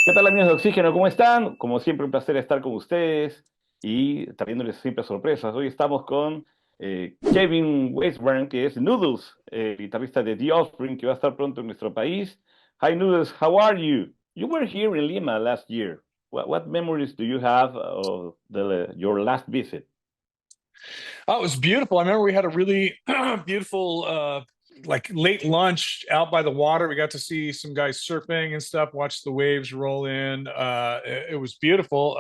¿Qué tal amigos de Oxígeno? ¿Cómo están? Como siempre, un placer estar con ustedes y trayéndoles siempre sorpresas. Hoy estamos con Kevin Westburn, que es Noodles, guitarrista de The Offspring, que va a estar pronto en nuestro país. Hi Noodles, how are you? You were here in Lima last year. What memories do you have of your last visit? Oh, it was beautiful. I remember we had a really beautiful like late lunch out by the water. We got to see some guys surfing and stuff, watch the waves roll in. It was beautiful.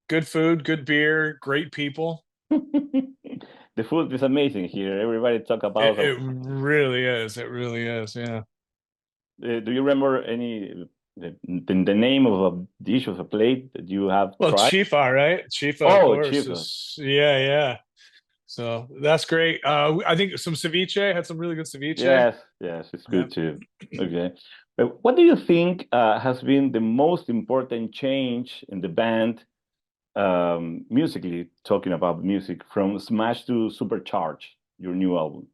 Good food, good beer, great people. The food is amazing here. Everybody talk It, about. it really is. It really is. Yeah. Do you remember any the name of a dish of a plate that you have Well, tried? Chifa, right? Chifa, of Oh, course. chifa. Yeah, yeah. So that's great. I think some ceviche, had some really good ceviche. Yes, yes, it's Yeah. good too. Okay. But what do you think has been the most important change in the band, musically, talking about music, from Smash to Supercharge, your new album?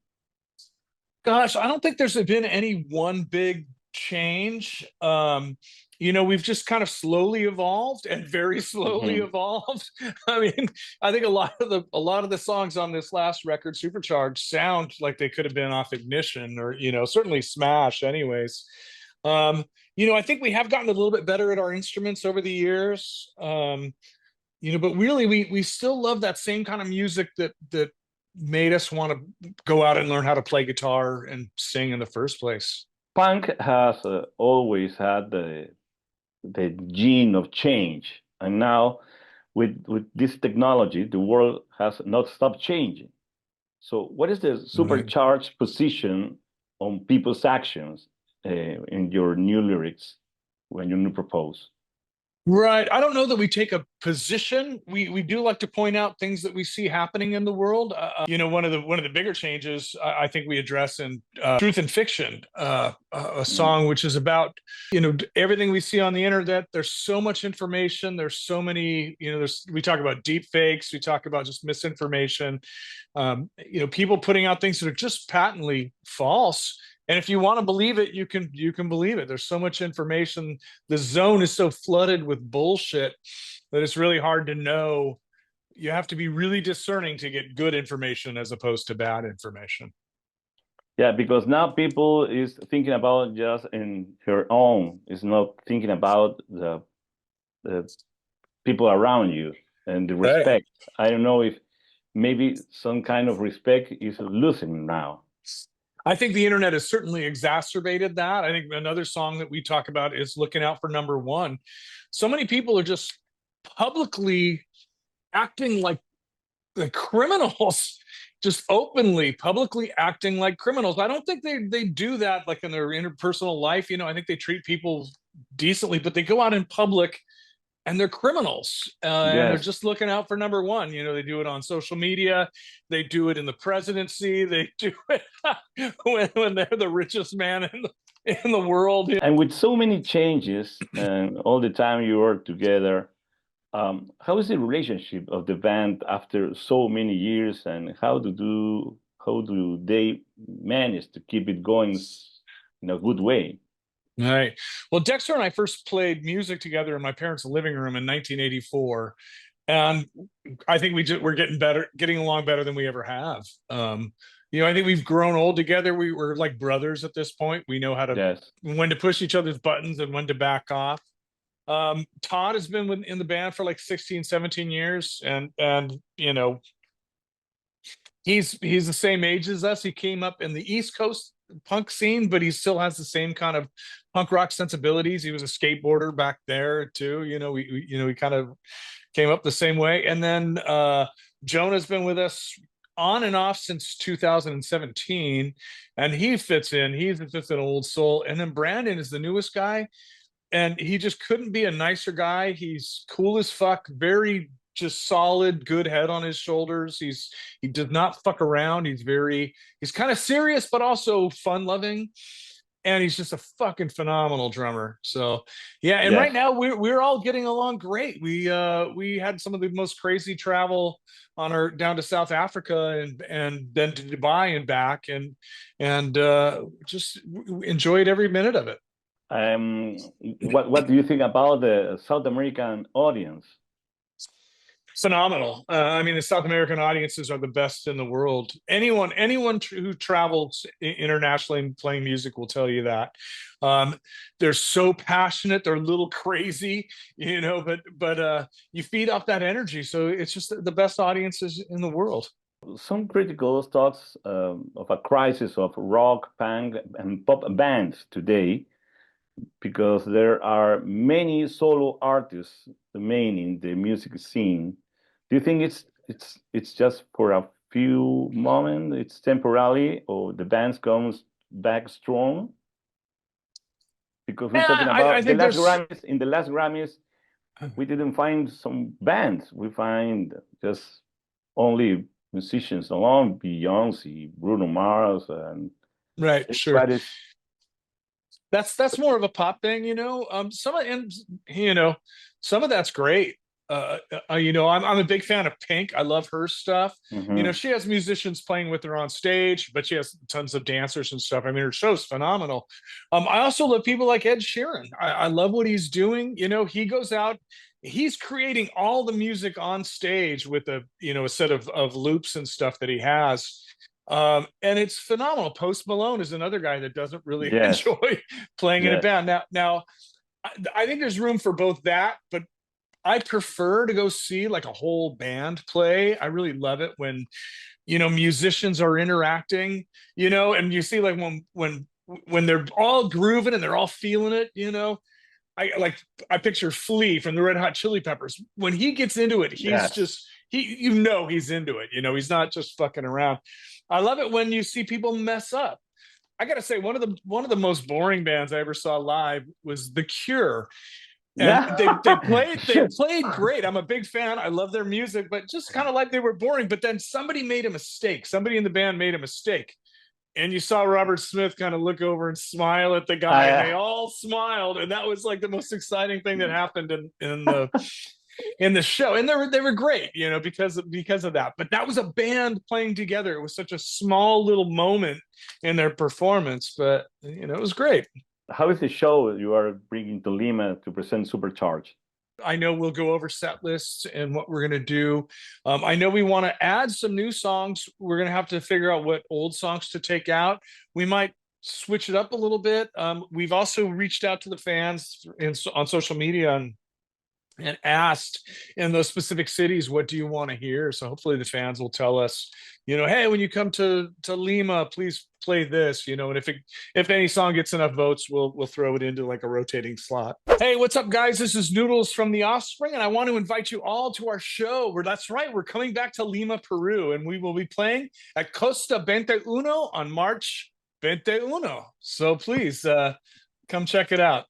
Gosh, I don't think there's been any one big change. We've just kind of slowly evolved and very slowly Hmm. evolved. I mean, I think a lot of the songs on this last record, Supercharged, sound like they could have been off Ignition or, certainly Smash anyways. Um, I think we have gotten a little bit better at our instruments over the years. But really we still love that same kind of music that made us want to go out and learn how to play guitar and sing in the first place. Punk has always had the gene of change, and now with this technology, the world has not stopped changing. So, what is the Right. supercharged position on people's actions in your new lyrics when you propose? Right. I don't know that we take a position. We do like to point out things that we see happening in the world. One of the bigger changes I think we address in Truth and Fiction, a Mm. song which is about everything we see on the internet. There's so much information. There's so many. We talk about deep fakes. We talk about just misinformation. People putting out things that are just patently false. And if you want to believe it, you can believe it. There's so much information. The zone is so flooded with bullshit that it's really hard to know. You have to be really discerning to get good information as opposed to bad information. Yeah, because now people is thinking about just in her own, is not thinking about the people around you and the Right. respect. I don't know if maybe some kind of respect is losing now. I think the internet has certainly exacerbated that. I think another song that we talk about is Looking Out for Number One. So many people are just publicly acting like criminals, just openly publicly acting like criminals. I don't think they do that like in their interpersonal life. I think they treat people decently, but they go out in public and they're criminals, and they're Yes. just looking out for number one. They do it on social media, they do it in the presidency, they do it when they're the richest man in the world. And with so many changes and all the time you work together, how is the relationship of the band after so many years, and how do they manage to keep it going in a good way? Right. Well, Dexter and I first played music together in my parents' living room in 1984, and I think we're getting along better than we ever have. I think we've grown old together. We're like brothers at this point. We know how to Yes. when to push each other's buttons and when to back off. Todd has been in the band for like 16, 17 years, and he's the same age as us. He came up in the East Coast punk scene, but he still has the same kind of punk rock sensibilities. He was a skateboarder back there too. We kind of came up the same way. And then Jonah's been with us on and off since 2017, and he fits in. He's just an old soul. And then Brandon is the newest guy, and he just couldn't be a nicer guy. He's cool as fuck, very just solid, good head on his shoulders. He does not fuck around. He's kind of serious, but also fun loving. And he's just a fucking phenomenal drummer. So yeah, and right Yes. now we're all getting along great. We had some of the most crazy travel on our down to South Africa and then to Dubai and back, and just enjoyed every minute of it. What do you think about the South American audience? Phenomenal. I mean, the South American audiences are the best in the world. Who travels internationally and playing music will tell you that. They're so passionate. They're a little crazy, you know, but you feed off that energy. So it's just the best audiences in the world. Some critical thoughts of a crisis of rock, punk, and pop bands today, because there are many solo artists remaining in the music scene. Do you think it's just for a few moments, it's temporarily, or the band comes back strong? Because we're talking I about the think last there's Grammys. In the last Grammys, we didn't find some bands. We find just only musicians alone, Beyonce, Bruno Mars, and right, sure. everybody. That's more of a pop thing, you know. You know, some of that's great. You know, I'm a big fan of Pink. I love her stuff. You know, Mhm. she has musicians playing with her on stage, but she has tons of dancers and stuff. I mean, her show's phenomenal. I also love people like Ed Sheeran. I love what he's doing. You know, he goes out, he's creating all the music on stage with a, you know, a set of loops and stuff that he has. And it's phenomenal. Post Malone is another guy that doesn't really Yes, enjoy playing in a yes. band. Now, I think there's room for both that, but I prefer to go see like a whole band play. I really love it when, you know, musicians are interacting, you know, and you see like when they're all grooving and they're all feeling it, you know. I picture Flea from the Red Hot Chili Peppers. When he gets into it, he's Yes. just he you know he's into it, you know, he's not just fucking around. I love it when you see people mess up. I gotta say, one of the most boring bands I ever saw live was The Cure, and Yeah. they played great. I'm a big fan. I love their music, but just kind of like they were boring. But then somebody made a mistake. Somebody in the band made a mistake, and you saw Robert Smith kind of look over and smile at the guy, and they I, all smiled, and that was like the most exciting thing that happened in the show. And they were great, you know, because of that. But that was a band playing together. It was such a small little moment in their performance, but you know, it was great. how is the show you are bringing to Lima to present Supercharge? I know we'll go over set lists and what we're going to do. I know we want to add some new songs. We're going to have to figure out what old songs to take out. We might switch it up a little bit. We've also reached out to the fans on social media and asked in those specific cities, what do you want to hear? So hopefully the fans will tell us, you know, hey, when you come to Lima, please play this, you know, and if any song gets enough votes, we'll throw it into like a rotating slot. Hey, what's up, guys? This is Noodles from The Offspring, and I want to invite you all to our show. That's right, we're coming back to Lima, Peru, and we will be playing at Costa 21 on March 21. So please come check it out.